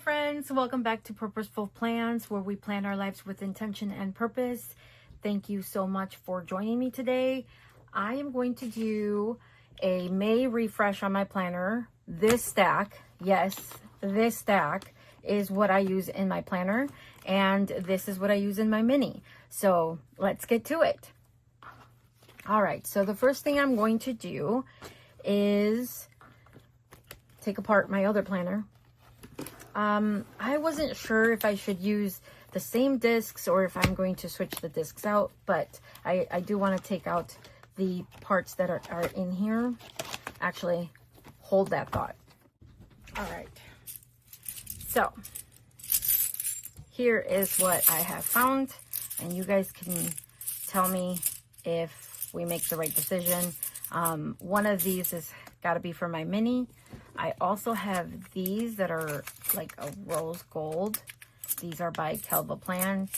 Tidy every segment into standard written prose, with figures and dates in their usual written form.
friends, welcome back to Purposeful Plans, where we plan our lives with intention and purpose. Thank you so much for joining me today. I am going to do a May refresh on my planner. This stack, yes, this stack is what I use in my planner, and this is what I use in my mini. So let's get to it. All right, so the first thing I'm going to do is take apart my other planner. I wasn't sure if I should use the same discs or if I'm going to switch the discs out, but I do want to take out the parts that are in here. Actually, hold that thought. All right. So here is what I have found, and you guys can tell me if we make the right decision. One of these has got to be for my mini. I also have these that are like a rose gold. These are by Finalizing Plan.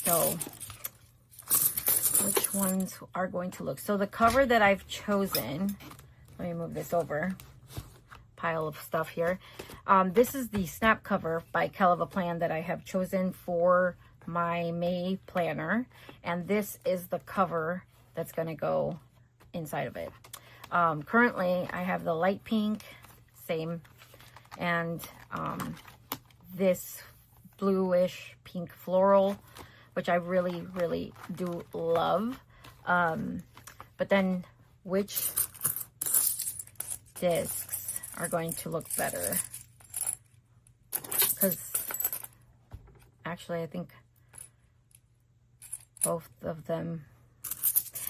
So which ones are going to look? So the cover that I've chosen, let me move this over, pile of stuff here. This is the snap cover by Finalizing Plan that I have chosen for my May planner. And this is the cover that's going to go inside of it. Currently, I have the light pink, same, and this bluish pink floral, which I really, really do love. But then which discs are going to look better? Because actually, I think both of them.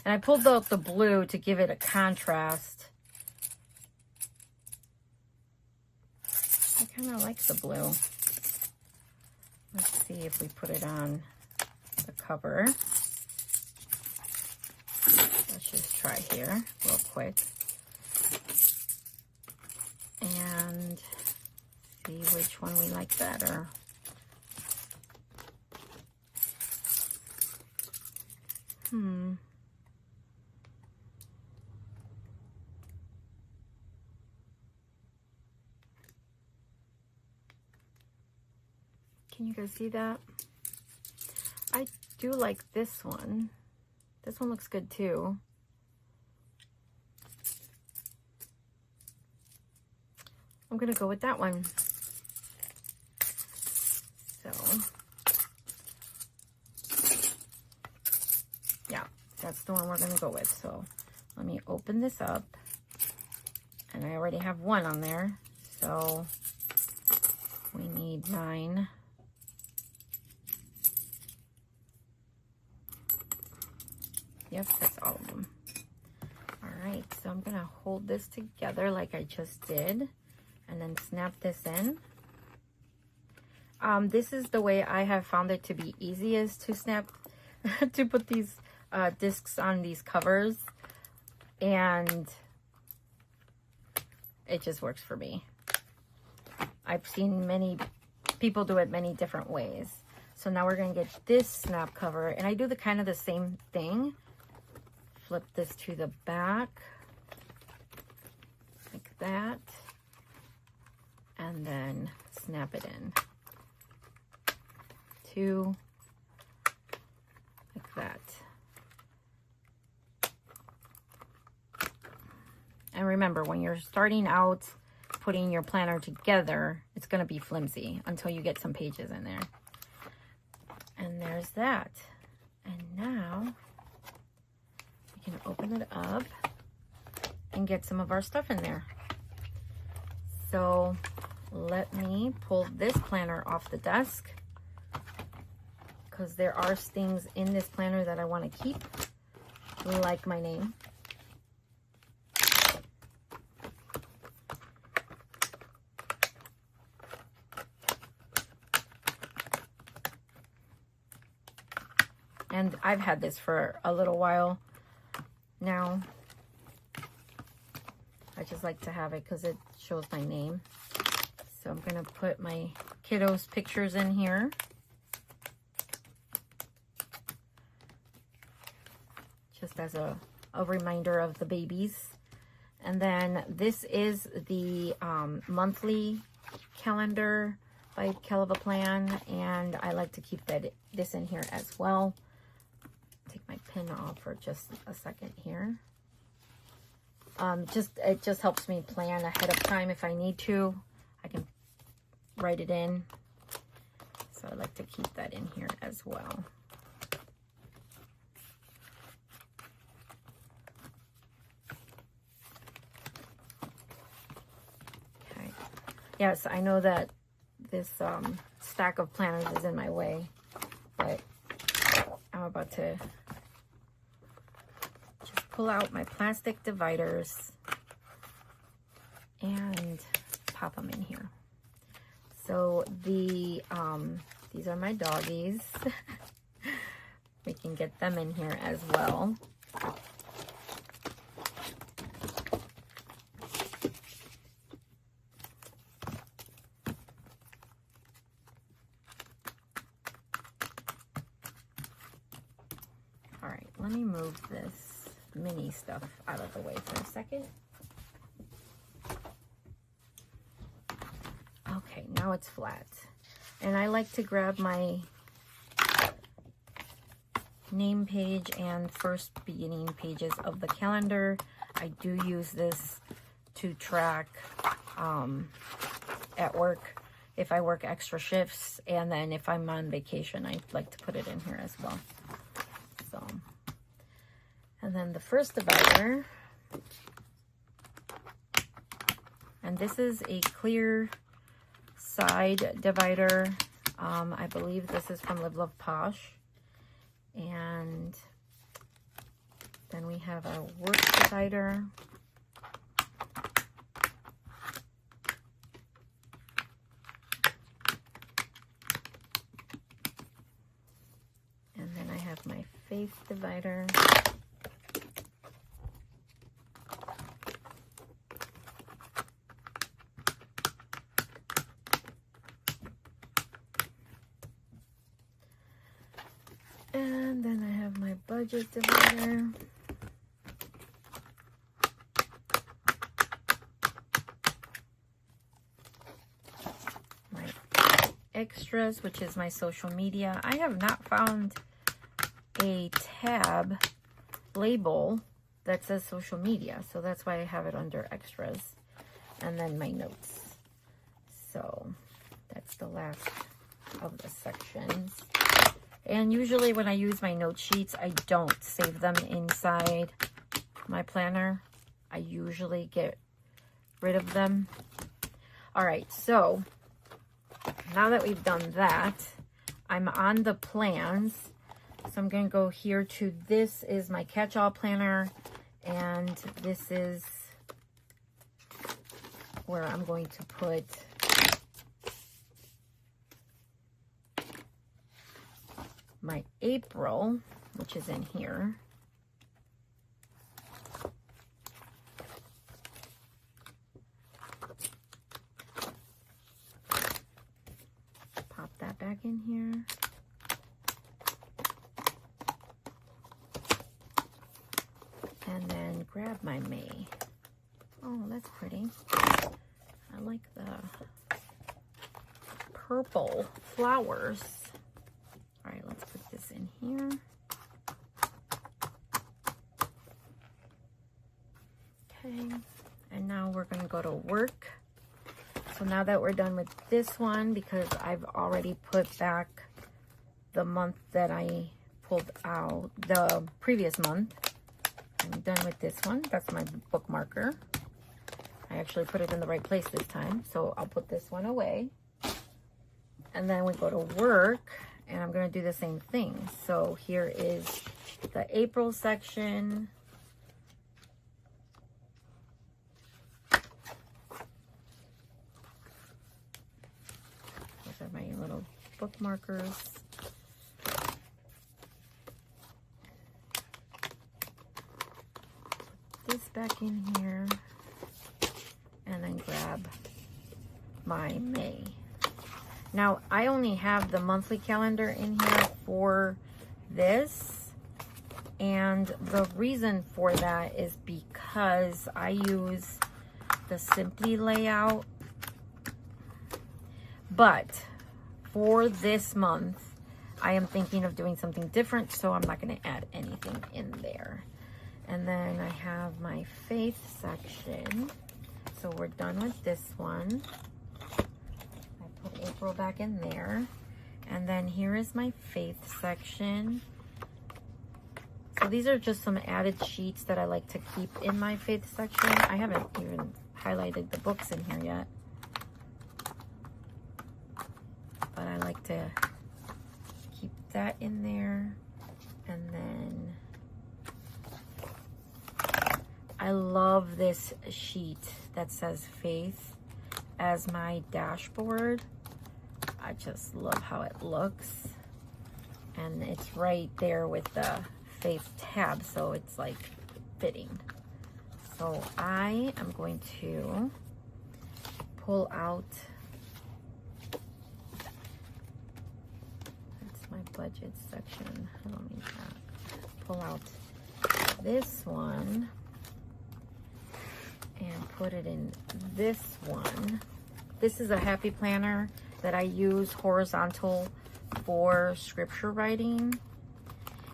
And I pulled out the blue to give it a contrast. I kind of like the blue. Let's see if we put it on the cover. Let's just try here real quick. And see which one we like better. Can you guys see that? I do like this one. This one looks good too. I'm gonna go with that one. So, yeah, that's the one we're gonna go with. So let me open this up. And I already have one on there. So we need 9. Yep, that's all of them. All right, so I'm gonna hold this together like I just did and then snap this in. This is the way I have found it to be easiest to snap, to put these discs on these covers, and it just works for me. I've seen many people do it many different ways. So now we're gonna get this snap cover, and I do the kind of the same thing. Flip this to the back, like that, and then snap it in. 2, like that. And remember, when you're starting out putting your planner together, it's going to be flimsy until you get some pages in there. And there's that. And now we can open it up and get some of our stuff in there. So let me pull this planner off the desk, because there are things in this planner that I want to keep, like my name. And I've had this for a little while now. I just like to have it because it shows my name. So I'm going to put my kiddos' pictures in here. Just as a reminder of the babies. And then this is the monthly calendar by Calva Plan, and I like to keep this in here as well. Take my pin off for just a second here. It just helps me plan ahead of time. If I need to, I can write it in. So I like to keep that in here as well. Okay. Yes, I know that this stack of planners is in my way, but I'm about to just pull out my plastic dividers and pop them in here. So these are my doggies. We can get them in here as well. All right, let me move this mini stuff out of the way for a second. Okay, now it's flat. And I like to grab my name page and first beginning pages of the calendar. I do use this to track at work if I work extra shifts, and then if I'm on vacation, I like to put it in here as well. So, and then the first divider, and this is a clear side divider. I believe this is from Live Love Posh. And then we have our work divider. And then I have my faith divider. And then I have my budget divider. My extras, which is my social media. I have not found a tab label that says social media, so that's why I have it under extras. And then my notes. So that's the last of the sections. And usually when I use my note sheets, I don't save them inside my planner. I usually get rid of them. All right, so now that we've done that, I'm on the plans. So I'm going to go here to, this is my catch-all planner, and this is where I'm going to put my April, which is in here. Pop that back in here. And then grab my May. Oh, that's pretty. I like the purple flowers. All right, let's put this in here. Okay, and now we're gonna go to work. So now that we're done with this one, because I've already put back the month that I pulled out, the previous month, I'm done with this one. That's my bookmarker. I actually put it in the right place this time, so I'll put this one away. And then we go to work, and I'm going to do the same thing. So here is the April section. Those are my little bookmarkers. Put this back in here. And then grab my May. Now, I only have the monthly calendar in here for this, and the reason for that is because I use the Simply layout, but for this month, I am thinking of doing something different, so I'm not going to add anything in there. And then I have my faith section. So we're done with this one. I put April back in there. And then here is my faith section. So these are just some added sheets that I like to keep in my faith section. I haven't even highlighted the books in here yet. But I like to keep that in there. And then I love this sheet that says faith as my dashboard. I just love how it looks. And it's right there with the faith tab, so it's like fitting. So I am going to pull out, that's my budget section. I don't need that. Pull out this one and put it in this one. This is a happy planner that I use horizontal for scripture writing.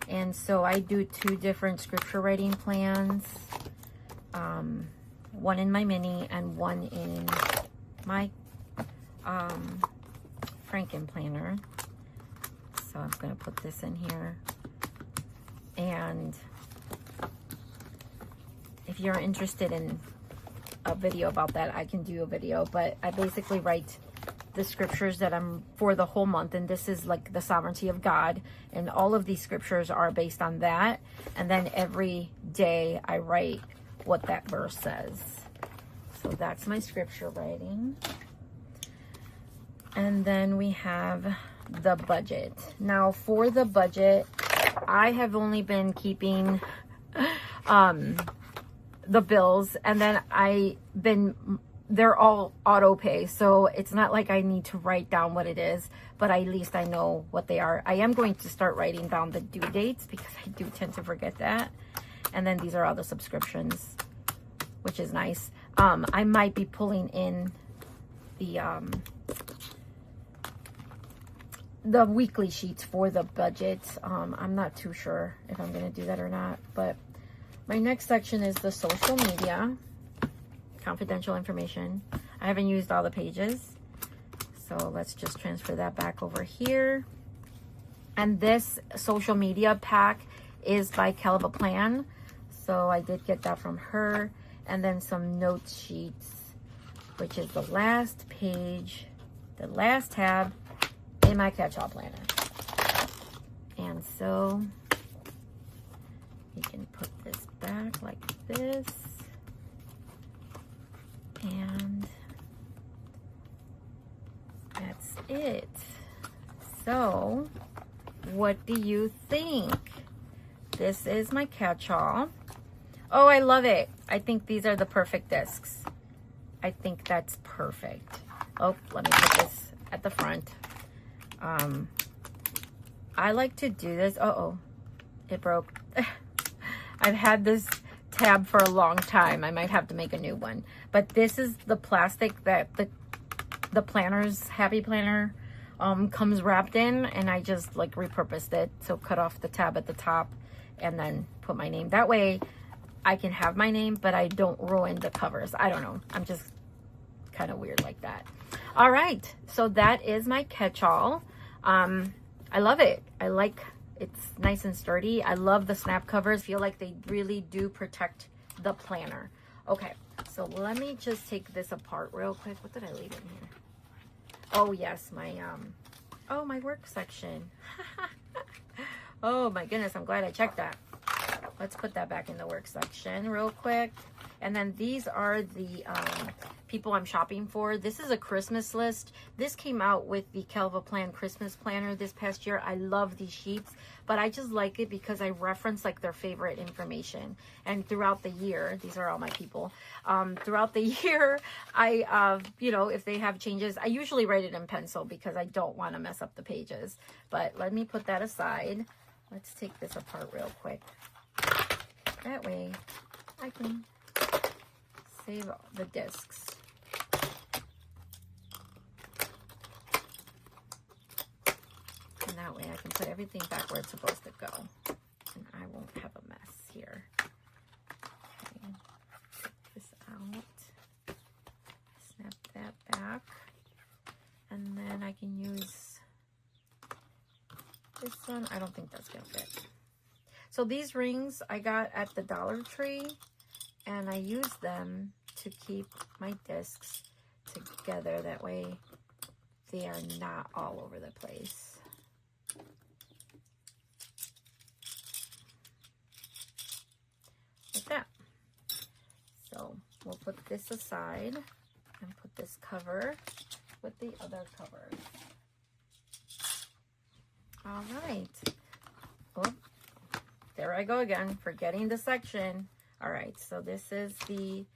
And so I do 2 different scripture writing plans. One in my mini and one in my Franken Planner. So I'm going to put this in here. And if you're interested in a video about that, I can do a video. But I basically write the scriptures that I'm for the whole month, and this is like the sovereignty of God, and all of these scriptures are based on that. And then every day I write what that verse says. So that's my scripture writing. And then we have the budget. Now for the budget, I have only been keeping the bills, and then they're all auto pay, so it's not like I need to write down what it is, but at least I know what they are. I am going to start writing down the due dates because I do tend to forget that. And then these are all the subscriptions, which is nice. I might be pulling in the weekly sheets for the budget. I'm not too sure if I'm going to do that or not, but my next section is the social media. Confidential information. I haven't used all the pages, so let's just transfer that back over here. And this social media pack is by Kelva Plan, so I did get that from her. And then some note sheets, which is the last page, the last tab in my catch-all planner. And so you can put this back like this. And that's it. So, what do you think? This is my catch-all. Oh, I love it. I think these are the perfect discs. I think that's perfect. Oh, let me put this at the front. I like to do this. Uh-oh, it broke. I've had this tab for a long time. I might have to make a new one. But this is the plastic that the planner's Happy Planner comes wrapped in, and I just like repurposed it. So cut off the tab at the top and then put my name. That way I can have my name, but I don't ruin the covers. I don't know. I'm just kind of weird like that. All right. So that is my catch-all. I love it. I like it's nice and sturdy. I love the snap covers. Feel like they really do protect the planner. Okay, so let me just take this apart real quick. What did I leave in here? Oh yes, my my work section. Oh my goodness, I'm glad I checked that. Let's put that back in the work section real quick. And then these are the people I'm shopping for. This is a Christmas list. This came out with the Kelva Plan Christmas Planner this past year. I love these sheets, but I just like it because I reference like their favorite information. And throughout the year, these are all my people. Throughout the year, I, you know, if they have changes, I usually write it in pencil because I don't want to mess up the pages. But let me put that aside. Let's take this apart real quick. That way I can save the discs. That way I can put everything back where it's supposed to go. And I won't have a mess here. Okay. Take this out. Snap that back. And then I can use this one. I don't think that's going to fit. So these rings I got at the Dollar Tree. And I use them to keep my discs together. That way they are not all over the place. Like that. So we'll put this aside and put this cover with the other covers. All right. Oh, there I go again, forgetting the section. All right, so this is the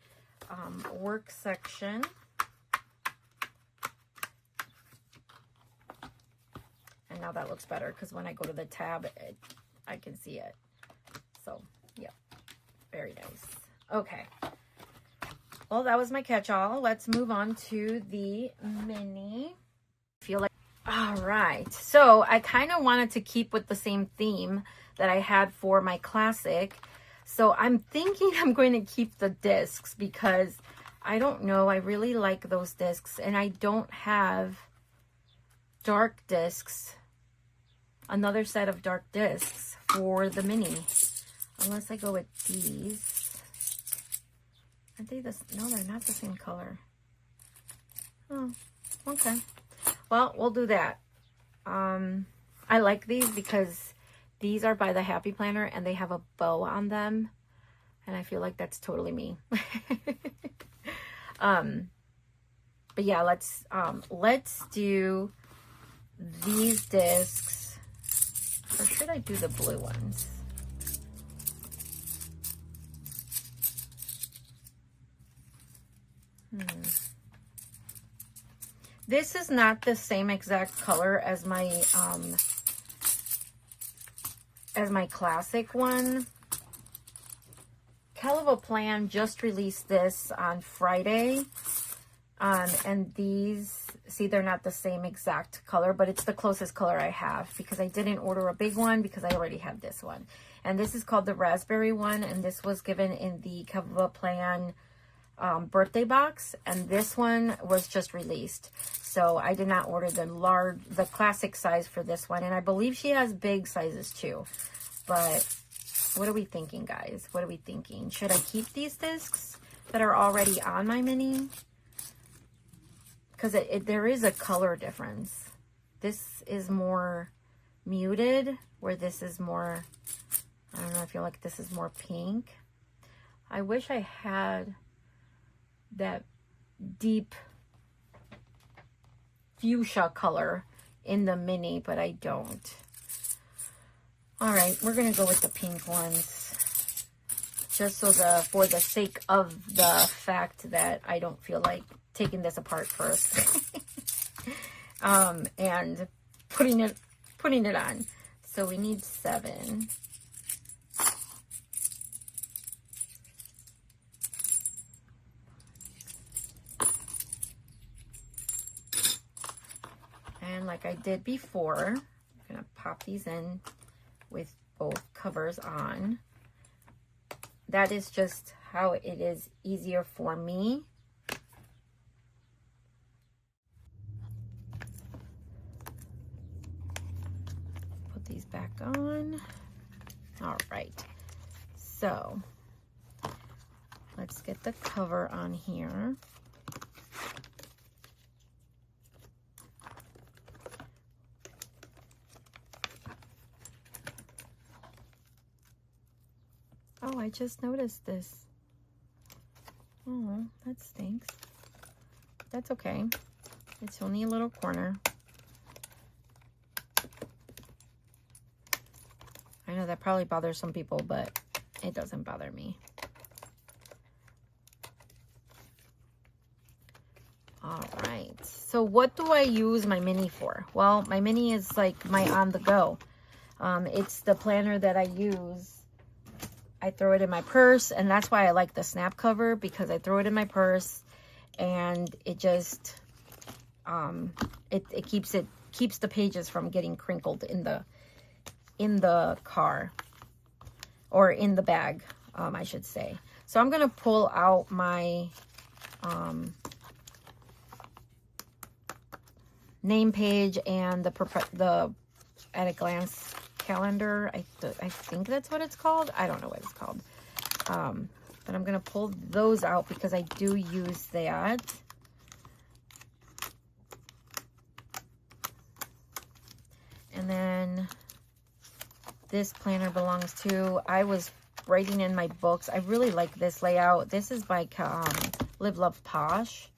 work section. And now that looks better because when I go to the tab, I can see it. So, yeah, very nice. Okay. Well, that was my catch-all. Let's move on to the mini. All right, so I kind of wanted to keep with the same theme that I had for my classic. So I'm thinking I'm going to keep the discs because I don't know, I really like those discs, and I don't have dark discs, another set of dark discs for the mini, unless I go with these. Aren't they this? No, they're not the same color. Oh, okay. Well, we'll do that. I like these because these are by the Happy Planner and they have a bow on them. And I feel like that's totally me. But yeah, let's do these discs. Or should I do the blue ones? This is not the same exact color as my classic one. Finalizing Plan just released this on Friday. And these, see, they're not the same exact color, but it's the closest color I have because I didn't order a big one because I already have this one. And this is called the raspberry one, and this was given in the Finalizing Plan birthday box, and this one was just released, so I did not order the classic size for this one, and I believe she has big sizes too. But what are we thinking, guys? What are we thinking? Should I keep these discs that are already on my mini? Because there is a color difference. This is more muted, where this is more, I don't know, I feel like this is more pink. I wish I had that deep fuchsia color in the mini, but I don't. All right, we're gonna go with the pink ones, just so for the sake of the fact that I don't feel like taking this apart first and putting it on. So we need 7. And like I did before, I'm gonna pop these in with both covers on. That is just how it is easier for me. Put these back on. All right, so let's get the cover on here. Oh, I just noticed this. Oh, that stinks. That's okay. It's only a little corner. I know that probably bothers some people, but it doesn't bother me. All right. So what do I use my mini for? Well, my mini is like my on the go. It's the planner that I use. I throw it in my purse, and that's why I like the snap cover, because I throw it in my purse and it just it keeps it keeps the pages from getting crinkled in the car, or in the bag, I should say. So I'm gonna pull out my name page and the at a glance calendar. I think that's what it's called. I don't know what it's called. But I'm gonna pull those out because I do use that. And then this planner belongs to, I was writing in my books. I really like this layout. This is by Live Love Posh.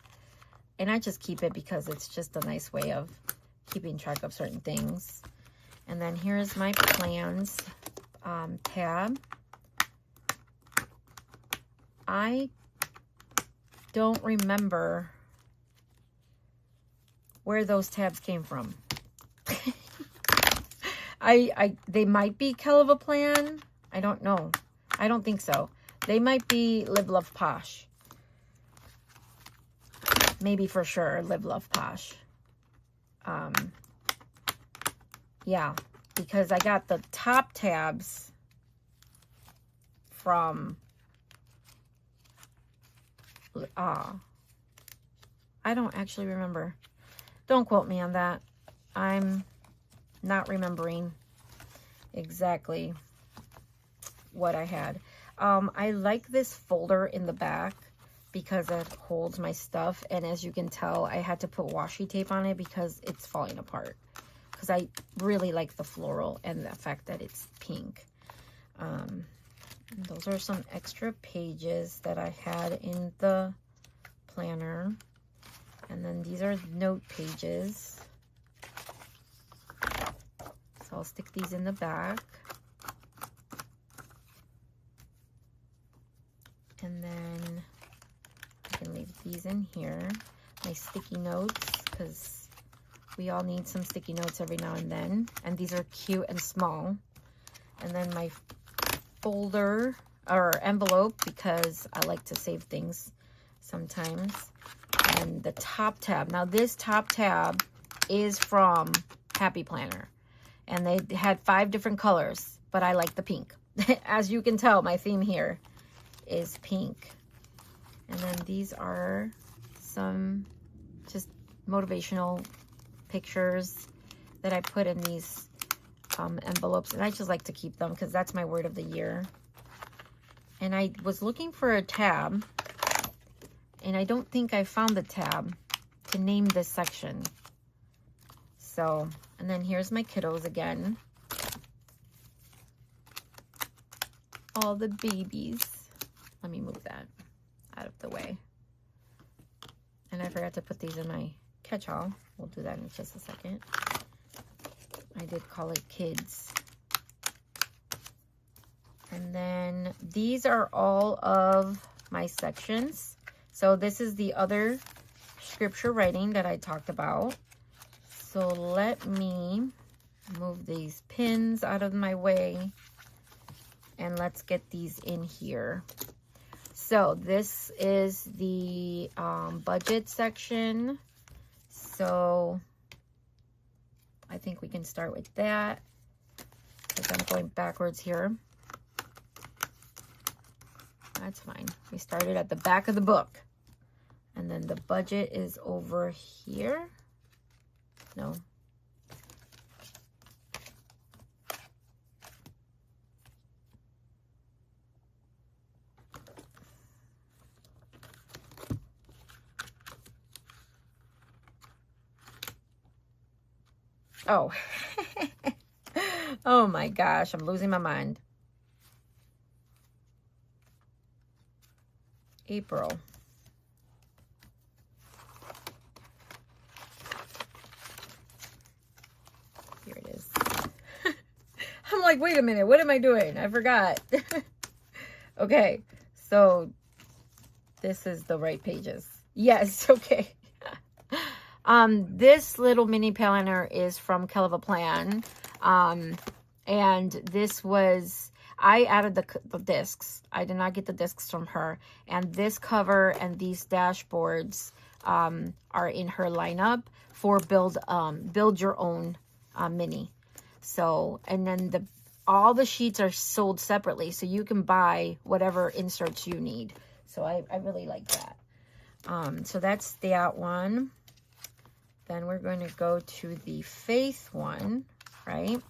And I just keep it because it's just a nice way of keeping track of certain things. And then here's my plans tab. I don't remember where those tabs came from. They might be Kelva Plan. I don't know. I don't think so. They might be Live Love Posh. Maybe for sure Live Love Posh. Yeah, because I got the top tabs from I don't actually remember. Don't quote me on that. I'm not remembering exactly what I had. I like this folder in the back because it holds my stuff, and as you can tell, I had to put washi tape on it because it's falling apart, because I really like the floral and the fact that it's pink. Those are some extra pages that I had in the planner, and then these are note pages. So I'll stick these in the back. And then I can leave these in here. My sticky notes, because we all need some sticky notes every now and then. And these are cute and small. And then my folder or envelope, because I like to save things sometimes. And the top tab. Now this top tab is from Happy Planner. And they had 5 different colors, but I like the pink. As you can tell, my theme here is pink. And then these are some just motivational pictures that I put in these envelopes, and I just like to keep them because that's my word of the year. And I was looking for a tab, and I don't think I found the tab to name this section. So, and then here's my kiddos again. All the babies. Let me move that out of the way. And I forgot to put these in my catch-all. We'll do that in just a second. I did call it kids. And then these are all of my sections. So this is the other scripture writing that I talked about. So let me move these pins out of my way, and let's get these in here. So this is the budget section. So I think we can start with that, because I'm going backwards here. That's fine. We started at the back of the book. And then the budget is over here. No. Oh. Oh my gosh, I'm losing my mind. April. Here it is. I'm like, wait a minute, what am I doing? I forgot. Okay, so this is the right pages. Yes, okay. This little mini planner is from Kelva Plan. And this was, I added the discs. I did not get the discs from her. And this cover and these dashboards are in her lineup for build your own mini. So, and then all the sheets are sold separately, so you can buy whatever inserts you need. So I really like that. So that's that one. Then we're going to go to the faith one, right?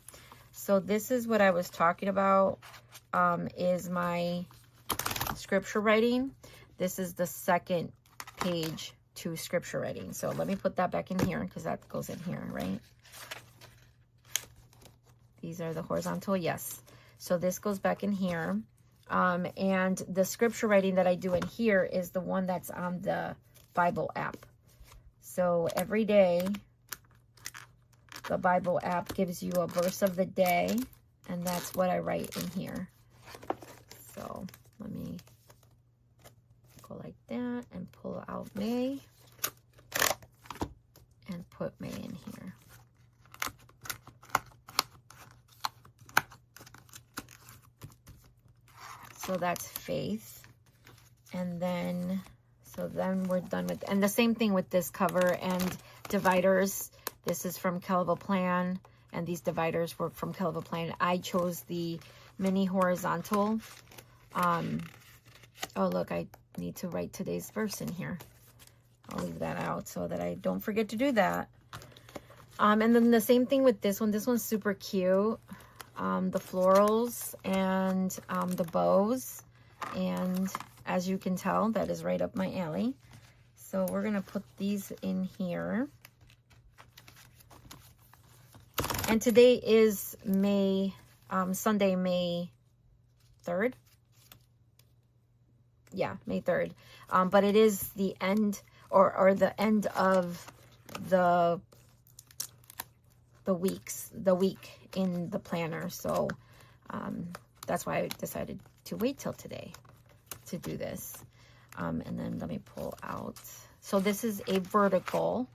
So this is what I was talking about, is my scripture writing. This is the second page to scripture writing. So let me put that back in here because that goes in here, right? These are the horizontal, yes. So this goes back in here. And the scripture writing that I do in here is the one that's on the Bible app. So every day, the Bible app gives you a verse of the day, and that's what I write in here. So let me go like that and pull out May and put May in here. So that's faith. And then, so then we're done with, and the same thing with this cover and dividers. This is from Kelva Plan, and these dividers were from Kelva Plan. I chose the mini horizontal. Oh, look, I need to write today's verse in here. I'll leave that out so that I don't forget to do that. And then the same thing with this one. This one's super cute. The florals and the bows. And as you can tell, that is right up my alley. So we're going to put these in here. And today is Sunday, May 3rd. Yeah, May 3rd. But it is the end or the end of the week in the planner. So that's why I decided to wait till today to do this. And then let me pull out. So this is a vertical.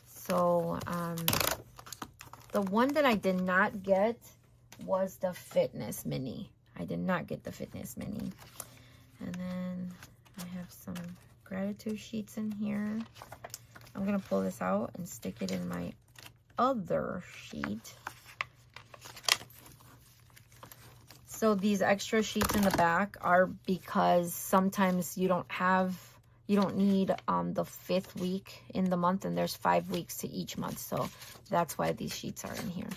So the one that I did not get was the fitness mini. I did not get the fitness mini. And then I have some gratitude sheets in here. I'm going to pull this out and stick it in my other sheet. So these extra sheets in the back are because sometimes you don't need the 5th week in the month, and there's 5 weeks to each month. So that's why these sheets are in here.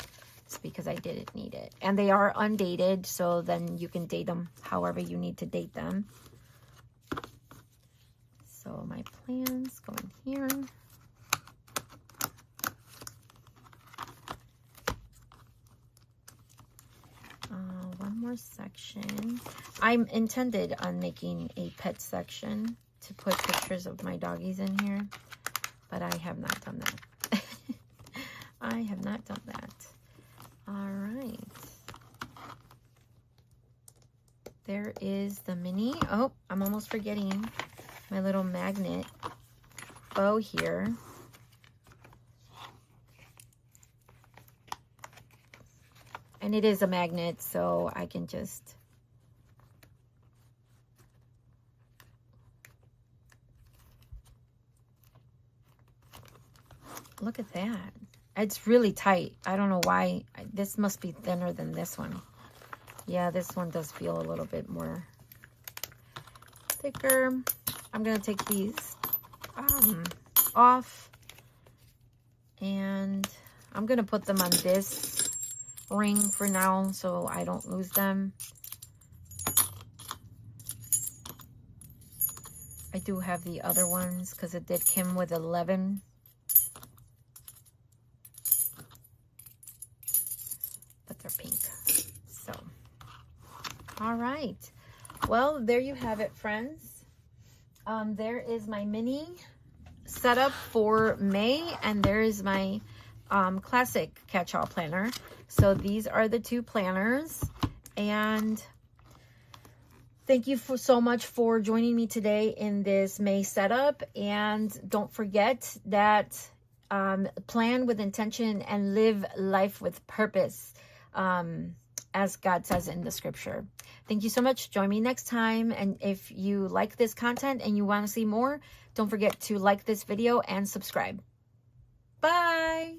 It's because I didn't need it. And they are undated, so then you can date them however you need to date them. So my plans go in here. One more section. I'm intended on making a pet section to put pictures of my doggies in here, but I have not done that. I have not done that. All right. There is the mini. Oh, I'm almost forgetting my little magnet bow here. And it is a magnet, so I can just look at that. It's really tight. I don't know why. This must be thinner than this one. Yeah, this one does feel a little bit more thicker. I'm going to take these off. And I'm going to put them on this ring for now so I don't lose them. I do have the other ones because it did come with 11. But they're pink. So, all right. Well, there you have it, friends. There is my mini setup for May, and there is my classic catch-all planner. So these are the two planners, and thank you so much for joining me today in this May setup. And don't forget that plan with intention and live life with purpose. as God says in the scripture. Thank you so much. Join me next time. And if you like this content and you want to see more, don't forget to like this video and subscribe. Bye.